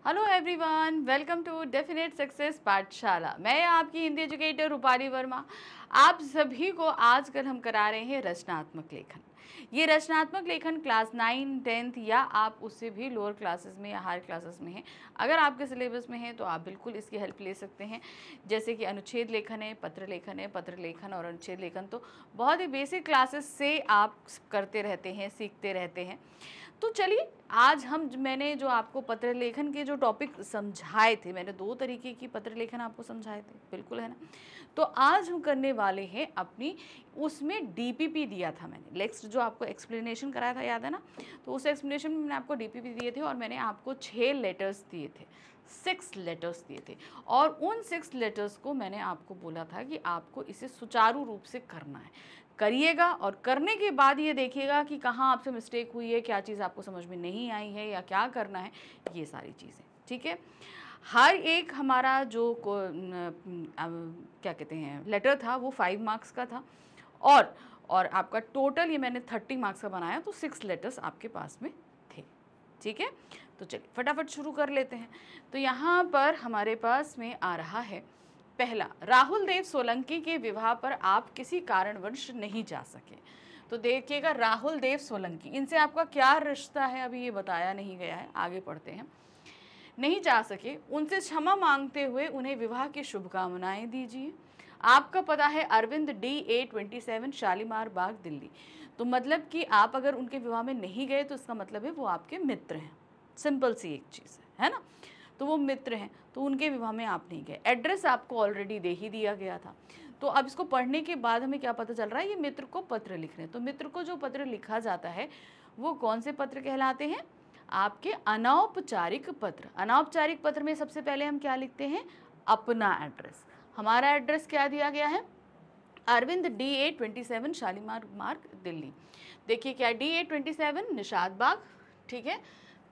Hello everyone, welcome to definite success Pathshala. मैं आपकी Hindi educator Rupali Verma. आप सभी को आजकल हम करा रहे हैं रचनात्मक लेखन। ये रचनात्मक लेखन क्लास 9, 10th या आप उससे भी लोअर क्लासेस में या हायर क्लासेस में हैं। अगर आपके सिलेबस में है तो आप बिल्कुल इसकी हेल्प ले सकते हैं। जैसे कि अनुच्छेद लेखन है, पत्र लेखन और अनुच्छेद लेखन तो बहुत ही बेसिक क्लासेस से आप करते रहते हैं, सीखते रहते हैं। तो चलिए आज मैंने जो आपको पत्र लेखन के जो टॉपिक समझाए थे, मैंने 2 तरीके की पत्र लेखन आपको समझाए थे, बिल्कुल है ना। तो आज हम करने वाले हैं अपनी, उसमें डीपीपी दिया था मैंने, नेक्स्ट जो आपको एक्सप्लेनेशन कराया था, याद है ना। तो उस एक्सप्लेनेशन में मैंने आपको डीपीपी दिए थे और मैंने आपको 6 लेटर्स दिए थे, 6 लेटर्स दिए थे। और उन 6 लेटर्स को मैंने आपको बोला था कि आपको इसे सुचारू रूप से करना है, करिएगा। और करने के बाद ये देखिएगा कि कहाँ आपसे मिस्टेक हुई है, क्या चीज़ आपको समझ में नहीं आई है या क्या करना है, ये सारी चीज़ें, ठीक है। हर एक हमारा जो क्या कहते हैं लेटर था वो 5 मार्क्स का था और आपका टोटल ये मैंने 30 मार्क्स का बनाया, तो 6 लेटर्स आपके पास में थे, ठीक है। तो चलिए फटाफट शुरू कर लेते हैं। तो यहाँ पर हमारे पास में आ रहा है पहला, राहुल देव सोलंकी के विवाह पर आप किसी कारणवश नहीं जा सके। तो देखिएगा, राहुल देव सोलंकी, इनसे आपका क्या रिश्ता है अभी ये बताया नहीं गया है, आगे पढ़ते हैं। नहीं जा सके, उनसे क्षमा मांगते हुए उन्हें विवाह की शुभकामनाएं दीजिए। आपका पता है अरविंद DA27 शालीमार बाग दिल्ली। तो मतलब कि आप अगर उनके विवाह में नहीं गए तो इसका मतलब है वो आपके मित्र हैं, सिंपल सी एक चीज़ है ना। तो वो मित्र हैं, तो उनके विवाह में आप नहीं गए। एड्रेस आपको ऑलरेडी दे ही दिया गया था। तो अब इसको पढ़ने के बाद हमें क्या पता चल रहा है, ये मित्र को पत्र लिख रहे हैं। तो मित्र को जो पत्र लिखा जाता है वो कौन से पत्र कहलाते हैं, आपके अनौपचारिक पत्र। अनौपचारिक पत्र में सबसे पहले हम क्या लिखते हैं, अपना एड्रेस। हमारा एड्रेस क्या दिया गया है, अरविंद DA27 शालीमार मार्ग दिल्ली। देखिए क्या, DA27 निषाद बाग, ठीक है।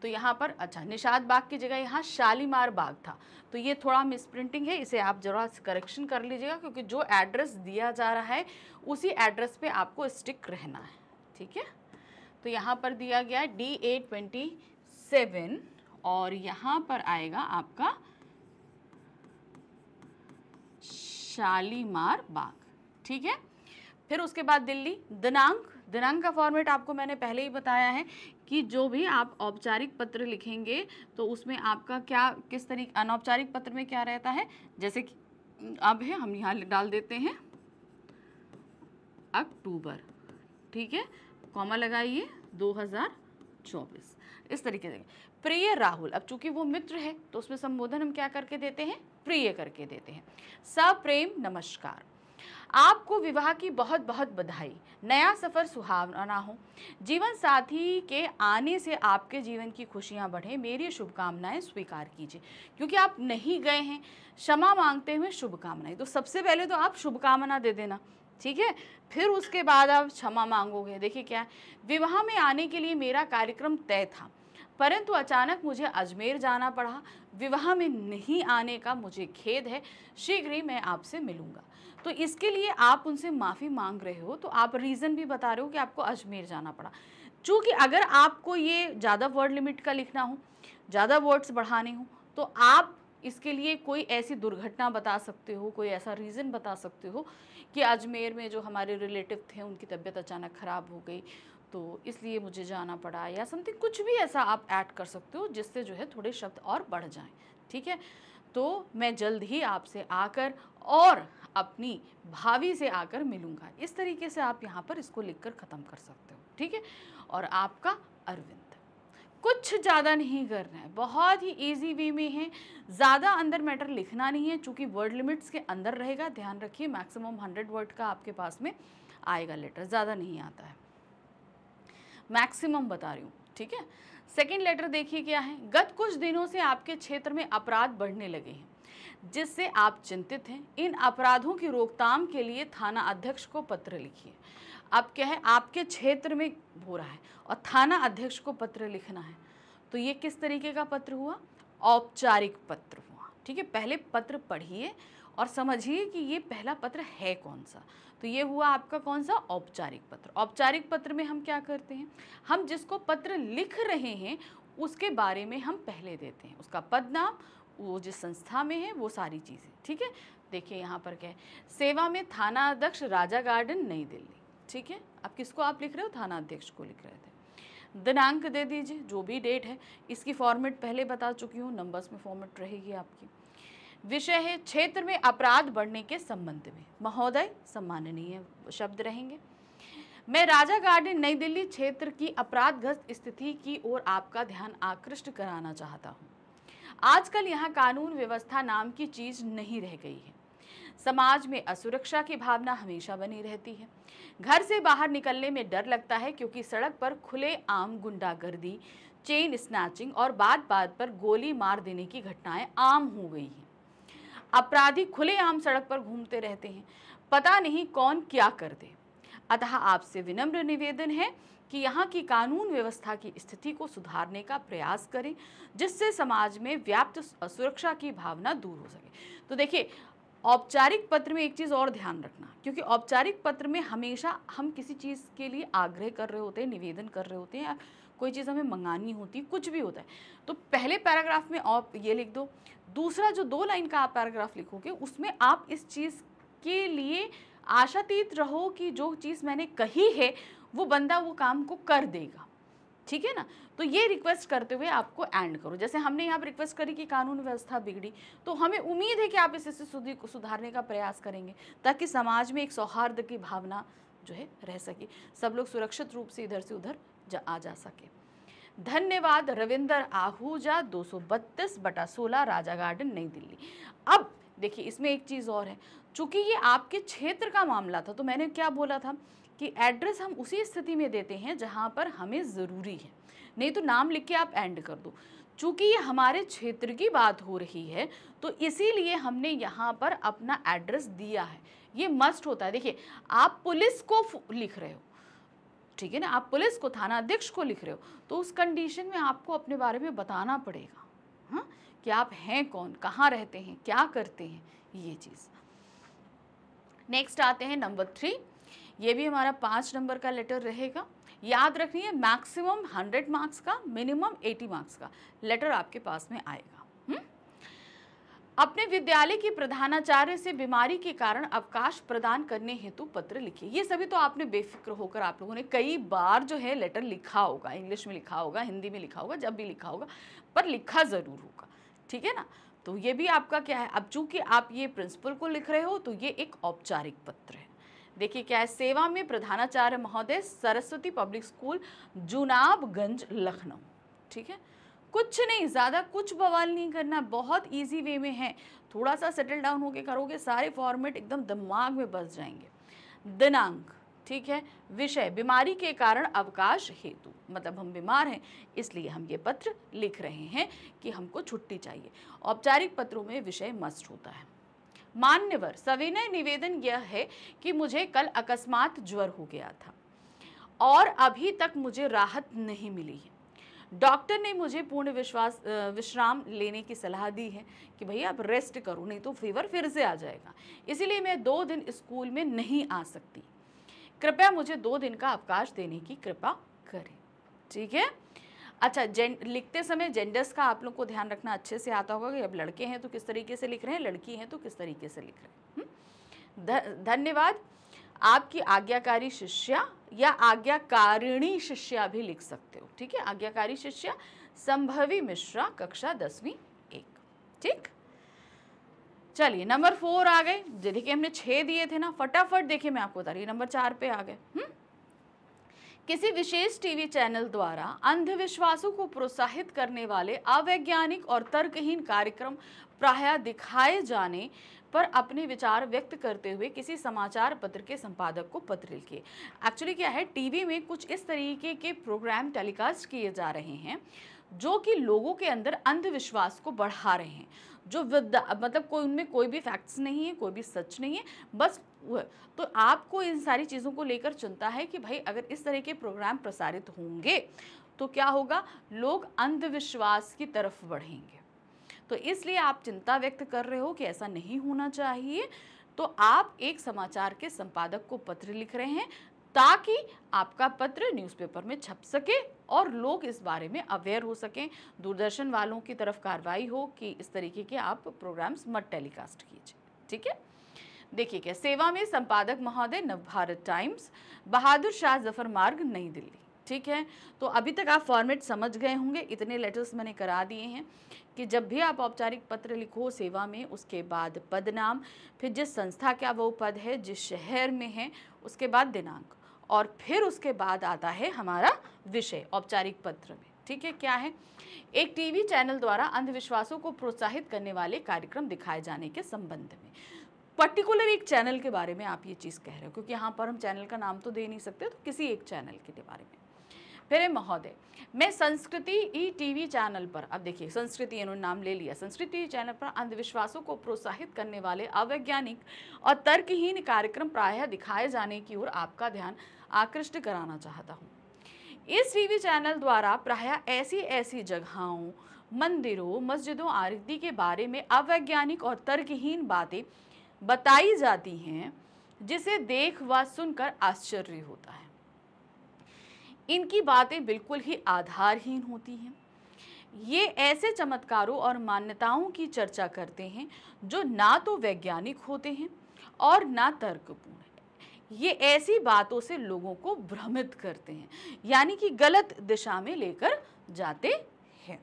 तो यहाँ पर अच्छा निषाद बाग की जगह यहाँ शालीमार बाग था, तो ये थोड़ा मिसप्रिंटिंग है, इसे आप जरा करेक्शन कर लीजिएगा, क्योंकि जो एड्रेस दिया जा रहा है उसी एड्रेस पे आपको स्टिक रहना है, ठीक है। तो यहाँ पर दिया गया है DA27 और यहाँ पर आएगा आपका शालीमार बाग, ठीक है। फिर उसके बाद दिल्ली। दिनांक का फॉर्मेट आपको मैंने पहले ही बताया है कि जो भी आप औपचारिक पत्र लिखेंगे तो उसमें आपका क्या किस तरीके, अनौपचारिक पत्र में क्या रहता है, जैसे कि अब है हम यहाँ डाल देते हैं अक्टूबर, ठीक है, कॉमा लगाइए 2024, इस तरीके से। प्रिय राहुल, अब चूंकि वो मित्र है तो उसमें संबोधन हम क्या करके देते हैं, प्रिय करके देते हैं। सप्रेम नमस्कार, आपको विवाह की बहुत बहुत बधाई, नया सफ़र सुहावना हो, जीवन साथी के आने से आपके जीवन की खुशियां बढ़े, मेरी शुभकामनाएं स्वीकार कीजिए। क्योंकि आप नहीं गए हैं, क्षमा मांगते हुए शुभकामनाएं। तो सबसे पहले तो आप शुभकामना दे देना, ठीक है, फिर उसके बाद आप क्षमा मांगोगे। देखिए क्या, विवाह में आने के लिए मेरा कार्यक्रम तय था, परंतु अचानक मुझे अजमेर जाना पड़ा। विवाह में नहीं आने का मुझे खेद है, शीघ्र ही मैं आपसे मिलूंगा। तो इसके लिए आप उनसे माफ़ी मांग रहे हो, तो आप रीज़न भी बता रहे हो कि आपको अजमेर जाना पड़ा। चूँकि अगर आपको ये ज़्यादा वर्ड लिमिट का लिखना हो, ज़्यादा वर्ड्स बढ़ाने हो, तो आप इसके लिए कोई ऐसी दुर्घटना बता सकते हो, कोई ऐसा रीज़न बता सकते हो कि अजमेर में जो हमारे रिलेटिव थे उनकी तबीयत अचानक ख़राब हो गई, तो इसलिए मुझे जाना पड़ा, या समथिंग कुछ भी ऐसा आप ऐड कर सकते हो जिससे जो है थोड़े शब्द और बढ़ जाएं, ठीक है। तो मैं जल्द ही आपसे आकर और अपनी भाभी से आकर मिलूंगा, इस तरीके से आप यहाँ पर इसको लिखकर ख़त्म कर सकते हो, ठीक है। और आपका अरविंद, कुछ ज़्यादा नहीं करना है, बहुत ही इजी वे में है, ज़्यादा अंदर मैटर लिखना नहीं है, चूँकि वर्ड लिमिट्स के अंदर रहेगा। ध्यान रखिए मैक्सिमम 100 वर्ड का आपके पास में आएगा लेटर, ज़्यादा नहीं आता है, मैक्सिमम बता रही हूँ, ठीक है। सेकेंड लेटर देखिए क्या है, गत कुछ दिनों से आपके क्षेत्र में अपराध बढ़ने लगे हैं जिससे आप चिंतित हैं। इन अपराधों की रोकथाम के लिए थाना अध्यक्ष को पत्र लिखिए। अब क्या है, आपके क्षेत्र में हो रहा है और थाना अध्यक्ष को पत्र लिखना है, तो ये किस तरीके का पत्र हुआ, औपचारिक पत्र हुआ, ठीक है। पहले पत्र पढ़िए और समझिए कि ये पहला पत्र है कौन सा। तो ये हुआ आपका कौन सा, औपचारिक पत्र। औपचारिक पत्र में हम क्या करते हैं, हम जिसको पत्र लिख रहे हैं उसके बारे में हम पहले देते हैं, उसका पद नाम, वो जिस संस्था में है, वो सारी चीज़ें। ठीक है, देखिए यहाँ पर क्या है, सेवा में थाना अध्यक्ष, राजा गार्डन, नई दिल्ली। ठीक है, अब किसको आप लिख रहे हो, थाना अध्यक्ष को लिख रहे थे। दिनांक दे दीजिए, जो भी डेट है, इसकी फॉर्मेट पहले बता चुकी हूँ, नंबर्स में फॉर्मेट रहेगी आपकी। विषय है क्षेत्र में अपराध बढ़ने के संबंध में, महोदय सम्माननीय शब्द रहेंगे। मैं राजा गार्डन नई दिल्ली क्षेत्र की अपराधग्रस्त स्थिति की ओर आपका ध्यान आकृष्ट कराना चाहता हूँ। आजकल यहाँ कानून व्यवस्था नाम की चीज नहीं रह गई है। समाज में असुरक्षा की भावना हमेशा बनी रहती है। घर से बाहर निकलने में डर लगता है क्योंकि सड़क पर खुलेआम गुंडागर्दी, चेन स्नैचिंग और बात बात पर गोली मार देने की घटनाएं आम हो गई हैं। अपराधी खुलेआम सड़क पर घूमते रहते हैं, पता नहीं कौन क्या कर दे। अतः आपसे विनम्र निवेदन है कि यहाँ की कानून व्यवस्था की स्थिति को सुधारने का प्रयास करें, जिससे समाज में व्याप्त असुरक्षा की भावना दूर हो सके। तो देखिए, औपचारिक पत्र में एक चीज़ और ध्यान रखना, क्योंकि औपचारिक पत्र में हमेशा हम किसी चीज़ के लिए आग्रह कर रहे होते हैं, निवेदन कर रहे होते हैं, या कोई चीज़ हमें मंगानी होती है, कुछ भी होता है, तो पहले पैराग्राफ में आप ये लिख दो, दूसरा जो 2 लाइन का आप पैराग्राफ लिखोगे उसमें आप इस चीज़ के लिए आशातीत रहो कि जो चीज़ मैंने कही है वो बंदा वो काम को कर देगा। ठीक है ना, तो ये रिक्वेस्ट करते हुए आपको एंड करो। जैसे हमने यहाँ पर रिक्वेस्ट करी कि कानून व्यवस्था बिगड़ी, तो हमें उम्मीद है कि आप इसे सुधारने का प्रयास करेंगे, ताकि समाज में एक सौहार्द की भावना जो है रह सके, सब लोग सुरक्षित रूप से इधर से उधर आ जा सके। धन्यवाद, रविंदर आहूजा, 232/16 राजा गार्डन नई दिल्ली। अब देखिए, इसमें एक चीज़ और है, चूंकि ये आपके क्षेत्र का मामला था, तो मैंने क्या बोला था कि एड्रेस हम उसी स्थिति में देते हैं जहां पर हमें ज़रूरी है, नहीं तो नाम लिख के आप एंड कर दो। चूंकि ये हमारे क्षेत्र की बात हो रही है, तो इसीलिए हमने यहाँ पर अपना एड्रेस दिया है, ये मस्ट होता है। देखिए, आप पुलिस को लिख रहे हो, ठीक है ना, आप पुलिस को, थाना अध्यक्ष को लिख रहे हो, तो उस कंडीशन में आपको अपने बारे में बताना पड़ेगा, हाँ, कि आप हैं कौन, कहाँ रहते हैं, क्या करते हैं, ये चीज़। नेक्स्ट आते हैं नंबर 3, ये भी हमारा 5 नंबर का लेटर रहेगा। याद रखनी है, मैक्सिमम 100 मार्क्स का, मिनिमम 80 मार्क्स का लेटर आपके पास में आएगा। अपने विद्यालय की प्रधानाचार्य से बीमारी के कारण अवकाश प्रदान करने हेतु पत्र लिखिए। ये सभी तो आपने बेफिक्र होकर, आप लोगों ने कई बार जो है लेटर लिखा होगा, इंग्लिश में लिखा होगा, हिंदी में लिखा होगा, जब भी लिखा होगा, पर लिखा ज़रूर होगा। ठीक है ना, तो ये भी आपका क्या है, अब चूंकि आप ये प्रिंसिपल को लिख रहे हो, तो ये एक औपचारिक पत्र है। देखिए क्या है, सेवा में प्रधानाचार्य महोदय, सरस्वती पब्लिक स्कूल, जुनाबगंज, लखनऊ। ठीक है, कुछ नहीं, ज़्यादा कुछ बवाल नहीं करना, बहुत इजी वे में है, थोड़ा सा सेटल डाउन होके करोगे, सारे फॉर्मेट एकदम दिमाग में बस जाएंगे। दिनांक, ठीक है, विषय बीमारी के कारण अवकाश हेतु, मतलब हम बीमार हैं इसलिए हम ये पत्र लिख रहे हैं कि हमको छुट्टी चाहिए। औपचारिक पत्रों में विषय मस्ट होता है। मान्यवर, सविनय निवेदन यह है कि मुझे कल अकस्मात ज्वर हो गया था और अभी तक मुझे राहत नहीं मिली है। डॉक्टर ने मुझे पूर्ण विश्राम लेने की सलाह दी है कि भैया आप रेस्ट करो, नहीं तो फीवर फिर से आ जाएगा, इसीलिए मैं 2 दिन स्कूल में नहीं आ सकती। कृपया मुझे 2 दिन का अवकाश देने की कृपा करें। ठीक है, अच्छा, लिखते समय जेंडर्स का आप लोग को ध्यान रखना अच्छे से आता होगा कि अब लड़के हैं तो किस तरीके से लिख रहे हैं, लड़की हैं तो किस तरीके से लिख रहे हैं। धन्यवाद, आपकी आज्ञाकारी शिष्या या आज्ञाकारिणी शिष्या भी लिख सकते हो। ठीक है, आज्ञाकारी शिष्या संभवी मिश्रा, कक्षा 10वीं 1। ठीक, चलिए नंबर 4 आ गए। देखिए हमने 6 दिए थे ना, फटाफट देखिए मैं आपको बता रही हूँ, नंबर 4 पे आ गए। किसी विशेष टीवी चैनल द्वारा अंधविश्वासों को प्रोत्साहित करने वाले अवैज्ञानिक और तर्कहीन कार्यक्रम प्रायः दिखाए जाने पर अपने विचार व्यक्त करते हुए किसी समाचार पत्र के संपादक को पत्र लिखिए। एक्चुअली क्या है, टीवी में कुछ इस तरीके के प्रोग्राम टेलीकास्ट किए जा रहे हैं जो कि लोगों के अंदर अंधविश्वास को बढ़ा रहे हैं, जो मतलब कोई उनमें कोई भी फैक्ट्स नहीं है, कोई भी सच नहीं है, बस तो आपको इन सारी चीज़ों को लेकर चिंता है कि भाई अगर इस तरह के प्रोग्राम प्रसारित होंगे तो क्या होगा, लोग अंधविश्वास की तरफ बढ़ेंगे। तो इसलिए आप चिंता व्यक्त कर रहे हो कि ऐसा नहीं होना चाहिए, तो आप एक समाचार के संपादक को पत्र लिख रहे हैं ताकि आपका पत्र न्यूज़पेपर में छप सके और लोग इस बारे में अवेयर हो सकें। दूरदर्शन वालों की तरफ कार्रवाई हो कि इस तरीके के आप प्रोग्राम्स मत टेलीकास्ट कीजिए। ठीक है, देखिए क्या सेवा में संपादक महोदय, नवभारत टाइम्स, बहादुर शाह जफर मार्ग, नई दिल्ली। ठीक है, तो अभी तक आप फॉर्मेट समझ गए होंगे। इतने लेटर्स मैंने करा दिए हैं कि जब भी आप औपचारिक पत्र लिखो सेवा में, उसके बाद पद नाम, फिर जिस संस्था का वो पद है, जिस शहर में है, उसके बाद दिनांक, और फिर उसके बाद आता है हमारा विषय औपचारिक पत्र में। ठीक है, क्या है? एक टीवी चैनल द्वारा अंधविश्वासों को प्रोत्साहित करने वाले कार्यक्रम दिखाए जाने के संबंध में। पर्टिकुलर एक चैनल के बारे में आप ये चीज़ कह रहे हो, क्योंकि यहाँ पर हम चैनल का नाम तो दे नहीं सकते, तो किसी एक चैनल के बारे में। फिर महोदय, मैं संस्कृति ई टीवी चैनल पर, अब देखिए संस्कृति इन्होंने नाम ले लिया, संस्कृति चैनल पर अंधविश्वासों को प्रोत्साहित करने वाले अवैज्ञानिक और तर्कहीन कार्यक्रम प्रायः दिखाए जाने की ओर आपका ध्यान आकृष्ट कराना चाहता हूँ। इस टीवी चैनल द्वारा प्रायः ऐसी जगहों, मंदिरों, मस्जिदों आदि के बारे में अवैज्ञानिक और तर्कहीन बातें बताई जाती हैं, जिसे देख व सुनकर आश्चर्य होता है। इनकी बातें बिल्कुल ही आधारहीन होती हैं। ये ऐसे चमत्कारों और मान्यताओं की चर्चा करते हैं जो ना तो वैज्ञानिक होते हैं और ना तर्कपूर्ण है। ये ऐसी बातों से लोगों को भ्रमित करते हैं, यानी कि गलत दिशा में लेकर जाते हैं।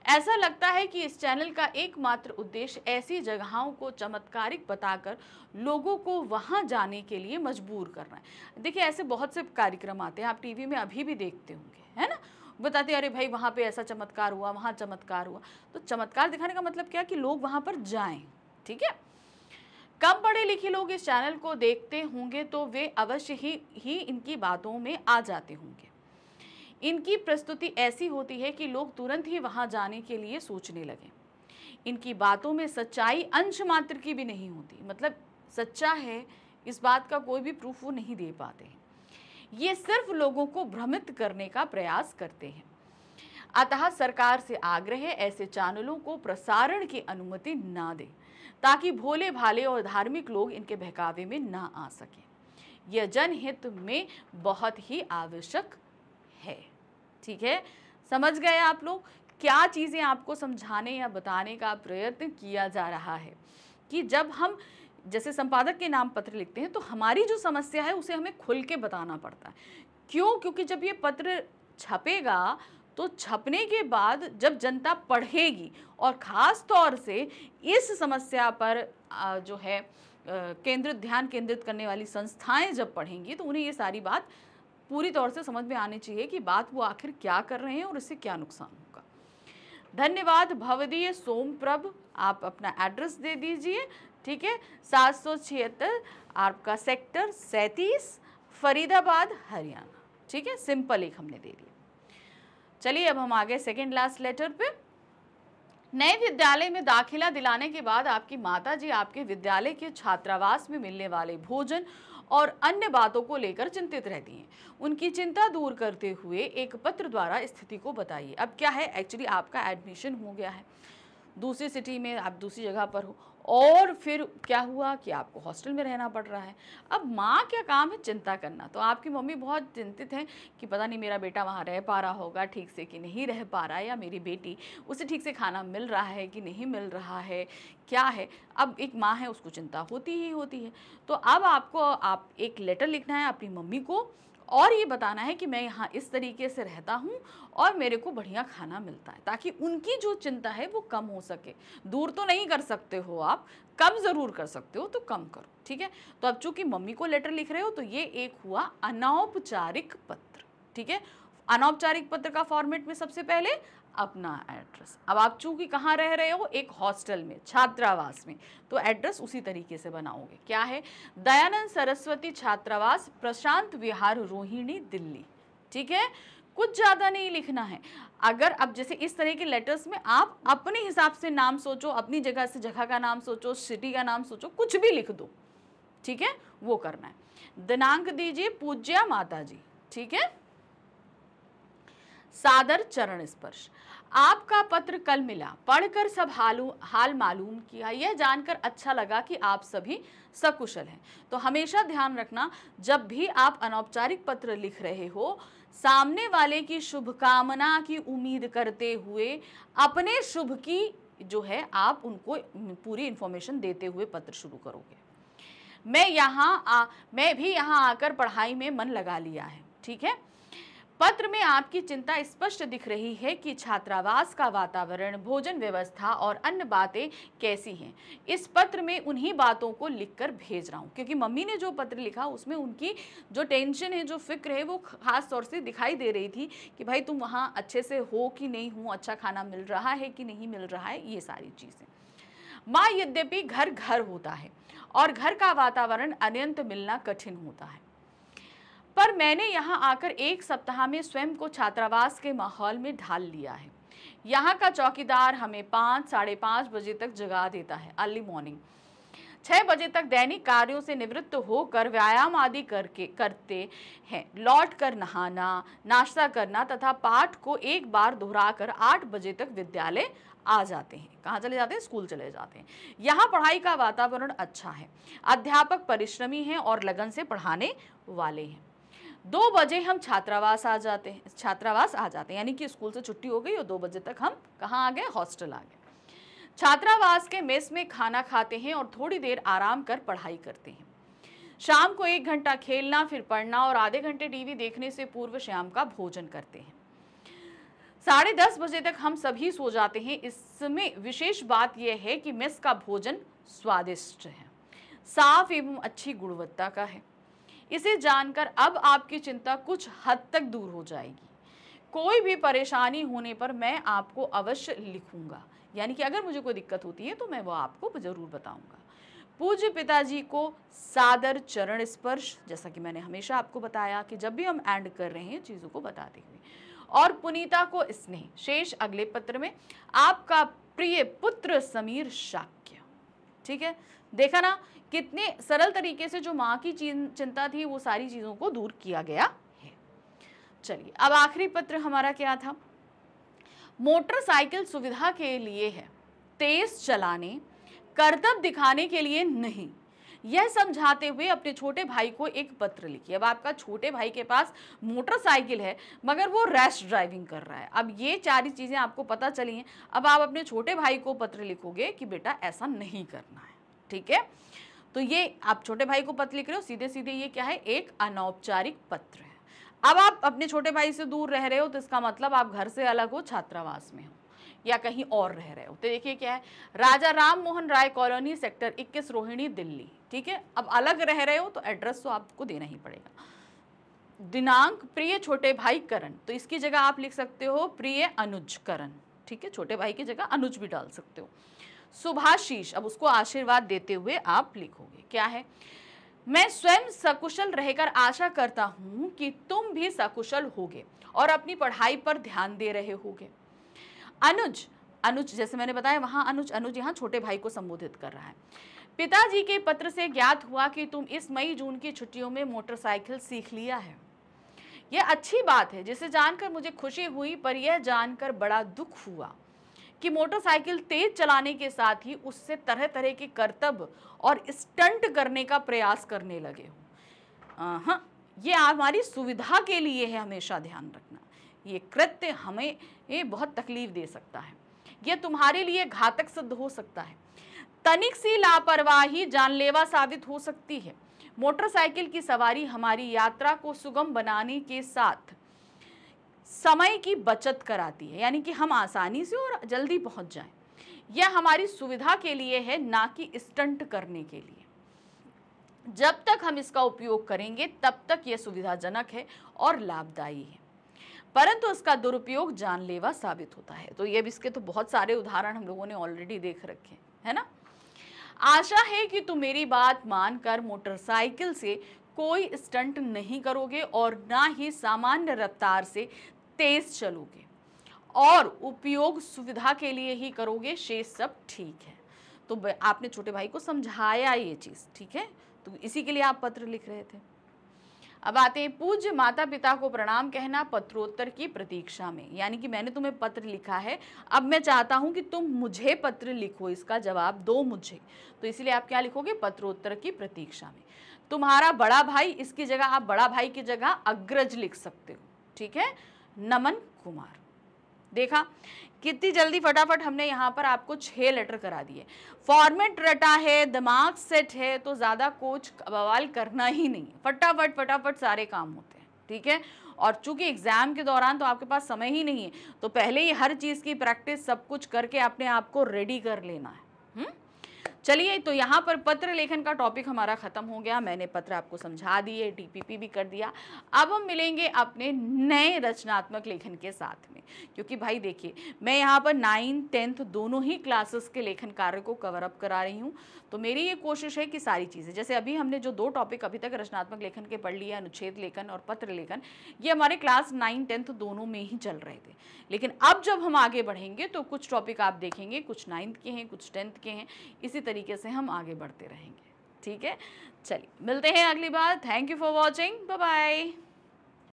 ऐसा लगता है कि इस चैनल का एकमात्र उद्देश्य ऐसी जगहों को चमत्कारिक बताकर लोगों को वहां जाने के लिए मजबूर करना है। देखिए ऐसे बहुत से कार्यक्रम आते हैं, आप टीवी में अभी भी देखते होंगे, है ना, बताते हैं अरे भाई वहां पे ऐसा चमत्कार हुआ, वहां चमत्कार हुआ। तो चमत्कार दिखाने का मतलब क्या कि लोग वहां पर जाएं। ठीक है, कम पढ़े लिखे लोग इस चैनल को देखते होंगे तो वे अवश्य ही इनकी बातों में आ जाते होंगे। इनकी प्रस्तुति ऐसी होती है कि लोग तुरंत ही वहां जाने के लिए सोचने लगे। इनकी बातों में सच्चाई अंश मात्र की भी नहीं होती, मतलब सच्चा है इस बात का कोई भी प्रूफ वो नहीं दे पाते हैं। ये सिर्फ लोगों को भ्रमित करने का प्रयास करते हैं। अतः सरकार से आग्रह है ऐसे चैनलों को प्रसारण की अनुमति ना दे, ताकि भोले भाले और धार्मिक लोग इनके बहकावे में ना आ सके। यह जनहित में बहुत ही आवश्यक है। ठीक है, समझ गए आप लोग क्या चीजें आपको समझाने या बताने का प्रयत्न किया जा रहा है कि जब हम जैसे संपादक के नाम पत्र लिखते हैं तो हमारी जो समस्या है उसे हमें खुल के बताना पड़ता है। क्यों? क्योंकि जब ये पत्र छपेगा तो छपने के बाद जब जनता पढ़ेगी और ख़ास तौर से इस समस्या पर जो है ध्यान केंद्रित करने वाली संस्थाएं जब पढ़ेंगी तो उन्हें ये सारी बात पूरी तौर से समझ में आनी चाहिए कि बात वो आखिर क्या कर रहे हैं और इससे क्या नुकसान होगा। धन्यवाद भवदीय सोमप्रभ, आप अपना एड्रेस दे दीजिए। ठीक है, 776 आपका सेक्टर 37 फरीदाबाद हरियाणा। ठीक है, सिंपल एक हमने दे दिया। चलिए अब हम आगे सेकेंड लास्ट लेटर पे। नए विद्यालय में दाखिला दिलाने के बाद आपकी माताजी आपके विद्यालय के छात्रावास में मिलने वाले भोजन और अन्य बातों को लेकर चिंतित रहती हैं। उनकी चिंता दूर करते हुए एक पत्र द्वारा स्थिति को बताइए। अब क्या है, एक्चुअली आपका एडमिशन हो गया है दूसरी सिटी में, आप दूसरी जगह पर हो, और फिर क्या हुआ कि आपको हॉस्टल में रहना पड़ रहा है। अब माँ क्या काम है चिंता करना, तो आपकी मम्मी बहुत चिंतित है कि पता नहीं मेरा बेटा वहाँ रह पा रहा होगा ठीक से कि नहीं रह पा रहा है, या मेरी बेटी उसे ठीक से खाना मिल रहा है कि नहीं मिल रहा है, क्या है। अब एक माँ है उसको चिंता होती ही होती है। तो अब आप एक लेटर लिखना है अपनी मम्मी को और ये बताना है कि मैं यहाँ इस तरीके से रहता हूँ और मेरे को बढ़िया खाना मिलता है, ताकि उनकी जो चिंता है वो कम हो सके। दूर तो नहीं कर सकते हो आप, कम ज़रूर कर सकते हो तो कम करो। ठीक है, तो अब चूंकि मम्मी को लेटर लिख रहे हो तो ये एक हुआ अनौपचारिक पत्र। ठीक है, अनौपचारिक पत्र का फॉर्मेट में सबसे पहले अपना एड्रेस। अब आप चूंकि कहाँ रह रहे हो, एक हॉस्टल में, छात्रावास में, तो एड्रेस उसी तरीके से बनाओगे। क्या है, दयानंद सरस्वती छात्रावास, प्रशांत विहार, रोहिणी, दिल्ली। ठीक है, कुछ ज़्यादा नहीं लिखना है। अगर अब जैसे इस तरह के लेटर्स में आप अपने हिसाब से नाम सोचो, अपनी जगह से जगह का नाम सोचो, सिटी का नाम सोचो, कुछ भी लिख दो। ठीक है, वो करना है। दिनांक दीजिए पूज्या माता जी। ठीक है, सादर चरण स्पर्श। आपका पत्र कल मिला, पढ़कर सब हाल मालूम किया, यह जानकर अच्छा लगा कि आप सभी सकुशल हैं। तो हमेशा ध्यान रखना, जब भी आप अनौपचारिक पत्र लिख रहे हो, सामने वाले की शुभकामना की उम्मीद करते हुए अपने शुभ की जो है आप उनको पूरी इंफॉर्मेशन देते हुए पत्र शुरू करोगे। मैं भी यहाँ आकर पढ़ाई में मन लगा लिया है। ठीक है, पत्र में आपकी चिंता स्पष्ट दिख रही है कि छात्रावास का वातावरण, भोजन व्यवस्था और अन्य बातें कैसी हैं। इस पत्र में उन्हीं बातों को लिखकर भेज रहा हूँ, क्योंकि मम्मी ने जो पत्र लिखा उसमें उनकी जो टेंशन है, जो फिक्र है, वो खास तौर से दिखाई दे रही थी कि भाई तुम वहाँ अच्छे से हो कि नहीं हो, अच्छा खाना मिल रहा है कि नहीं मिल रहा है, ये सारी चीज़ें। माँ, यद्यपि घर घर होता है और घर का वातावरण अत्यंत मिलना कठिन होता है, पर मैंने यहाँ आकर एक सप्ताह में स्वयं को छात्रावास के माहौल में ढाल लिया है। यहाँ का चौकीदार हमें 5, साढ़े 5 बजे तक जगा देता है, अर्ली मॉर्निंग। 6 बजे तक दैनिक कार्यों से निवृत्त होकर व्यायाम आदि करते हैं। लौट कर नहाना, नाश्ता करना तथा पाठ को एक बार दोहराकर 8 बजे तक विद्यालय आ जाते हैं। कहाँ चले जाते हैं? स्कूल चले जाते हैं। यहाँ पढ़ाई का वातावरण अच्छा है, अध्यापक परिश्रमी हैं और लगन से पढ़ाने वाले हैं। 2 बजे हम छात्रावास आ जाते हैं, यानी कि स्कूल से छुट्टी हो गई और 2 बजे तक हम कहाँ आ गए? हॉस्टल आ गए। छात्रावास के मेस में खाना खाते हैं और थोड़ी देर आराम कर पढ़ाई करते हैं। शाम को 1 घंटा खेलना, फिर पढ़ना और आधे घंटे टीवी देखने से पूर्व शाम का भोजन करते हैं। 10:30 बजे तक हम सभी सो जाते हैं। इसमें विशेष बात यह है कि मेस का भोजन स्वादिष्ट है, साफ एवं अच्छी गुणवत्ता का है। इसे जानकर अब आपकी चिंता कुछ हद तक दूर हो जाएगी। कोई भी परेशानी होने पर मैं आपको अवश्य लिखूंगा, यानी कि अगर मुझे कोई दिक्कत होती है तो मैं वो आपको जरूर बताऊंगा। पूज्य पिताजी को सादर चरण स्पर्श, जैसा कि मैंने हमेशा आपको बताया कि जब भी हम एंड कर रहे हैं चीज़ों को बताते हुए, और पुनीता को स्नेह। शेष अगले पत्र में। आपका प्रिय पुत्र समीर शाक्य। ठीक है, देखा ना कितने सरल तरीके से जो माँ की चिंता थी वो सारी चीज़ों को दूर किया गया है। चलिए, अब आखिरी पत्र हमारा क्या था? मोटरसाइकिल सुविधा के लिए है, तेज चलाने, करतब दिखाने के लिए नहीं, यह समझाते हुए अपने छोटे भाई को एक पत्र लिखिए। अब आपका छोटे भाई के पास मोटरसाइकिल है मगर वो रैश ड्राइविंग कर रहा है। अब ये सारी चीज़ें आपको पता चली हैं। अब आप अपने छोटे भाई को पत्र लिखोगे कि बेटा ऐसा नहीं करना है। ठीक है, तो ये आप छोटे भाई को पत्र लिख रहे हो, सीधे सीधे ये क्या है? एक अनौपचारिक पत्र है। अब आप अपने छोटे भाई से दूर रह रहे हो तो इसका मतलब आप घर से अलग हो, छात्रावास में हो या कहीं और रह रहे हो। तो देखिए क्या है, राजा राम मोहन राय कॉलोनी, सेक्टर 21, रोहिणी, दिल्ली। ठीक है, अब अलग रह रहे हो तो एड्रेस तो आपको देना ही पड़ेगा। दिनांक, प्रिय छोटे भाई करण, तो इसकी जगह आप लिख सकते हो प्रिय अनुज करण। ठीक है, छोटे भाई की जगह अनुज भी डाल सकते हो। सुभाशीष, अब उसको आशीर्वाद देते हुए आप लिखोगे क्या है? मैं स्वयं सकुशल रहकर आशा करता हूं कि तुम भी सकुशल होगे और अपनी पढ़ाई पर ध्यान दे रहे होगे। अनुज, अनुज जैसे मैंने बताया वहां अनुज यहाँ छोटे भाई को संबोधित कर रहा है। पिताजी के पत्र से ज्ञात हुआ कि तुम इस मई जून की छुट्टियों में मोटरसाइकिल सीख लिया है। यह अच्छी बात है जिसे जानकर मुझे खुशी हुई, पर यह जानकर बड़ा दुख हुआ कि मोटरसाइकिल तेज चलाने के साथ ही उससे तरह तरह के करतब और स्टंट करने का प्रयास करने लगे हो। हाँ, ये हमारी सुविधा के लिए है, हमेशा ध्यान रखना। ये कृत्य हमें बहुत तकलीफ दे सकता है, यह तुम्हारे लिए घातक सिद्ध हो सकता है। तनिक सी लापरवाही जानलेवा साबित हो सकती है। मोटरसाइकिल की सवारी हमारी यात्रा को सुगम बनाने के साथ समय की बचत कराती है, यानी कि हम आसानी से और जल्दी पहुंच जाएं। यह हमारी सुविधा के लिए है, ना कि स्टंट करने के लिए। जब तक हम इसका उपयोग करेंगे तब तक यह सुविधाजनक है और लाभदायी है, परंतु उसका दुरुपयोग जानलेवा साबित होता है। तो ये इसके तो बहुत सारे उदाहरण हम लोगों ने ऑलरेडी देख रखे है ना। आशा है कि तुम मेरी बात मानकर मोटरसाइकिल से कोई स्टंट नहीं करोगे और ना ही सामान्य रफ्तार से तेज चलोगे और उपयोग सुविधा के लिए ही करोगे। शेष सब ठीक है। तो आपने छोटे भाई को समझाया ये चीज़, ठीक है, तो इसी के लिए आप पत्र लिख रहे थे। अब आते हैं पूज्य माता पिता को प्रणाम कहना पत्रोत्तर की प्रतीक्षा में, यानी कि मैंने तुम्हें पत्र लिखा है, अब मैं चाहता हूं कि तुम मुझे पत्र लिखो, इसका जवाब दो मुझे, तो इसलिए आप क्या लिखोगे, पत्रोत्तर की प्रतीक्षा में। तुम्हारा बड़ा भाई, इसकी जगह आप बड़ा भाई की जगह अग्रज लिख सकते हो, ठीक है, नमन कुमार। देखा कितनी जल्दी फटाफट हमने यहाँ पर आपको 6 लेटर करा दिए। फॉर्मेट रटा है, दिमाग सेट है, तो ज़्यादा कोच बवाल करना ही नहीं, फटाफट फटाफट सारे काम होते हैं, ठीक है। और चूंकि एग्जाम के दौरान तो आपके पास समय ही नहीं है, तो पहले ही हर चीज़ की प्रैक्टिस सब कुछ करके अपने आप को रेडी कर लेना है। चलिए, तो यहाँ पर पत्र लेखन का टॉपिक हमारा खत्म हो गया, मैंने पत्र आपको समझा दिए, टीपीपी भी कर दिया। अब हम मिलेंगे अपने नए रचनात्मक लेखन के साथ में, क्योंकि भाई देखिए मैं यहाँ पर 9th 10th दोनों ही क्लासेस के लेखन कार्य को कवर अप करा रही हूँ। तो मेरी ये कोशिश है कि सारी चीज़ें, जैसे अभी हमने जो 2 टॉपिक अभी तक रचनात्मक लेखन के पढ़ लिए, अनुच्छेद लेखन और पत्र लेखन, ये हमारे क्लास 9th 10th दोनों में ही चल रहे थे। लेकिन अब जब हम आगे बढ़ेंगे तो कुछ टॉपिक आप देखेंगे, कुछ 9th के हैं, कुछ 10th के हैं, इसी तरीके से हम आगे बढ़ते रहेंगे, ठीक है। चलिए मिलते हैं अगली बार। Thank you for watching, bye bye.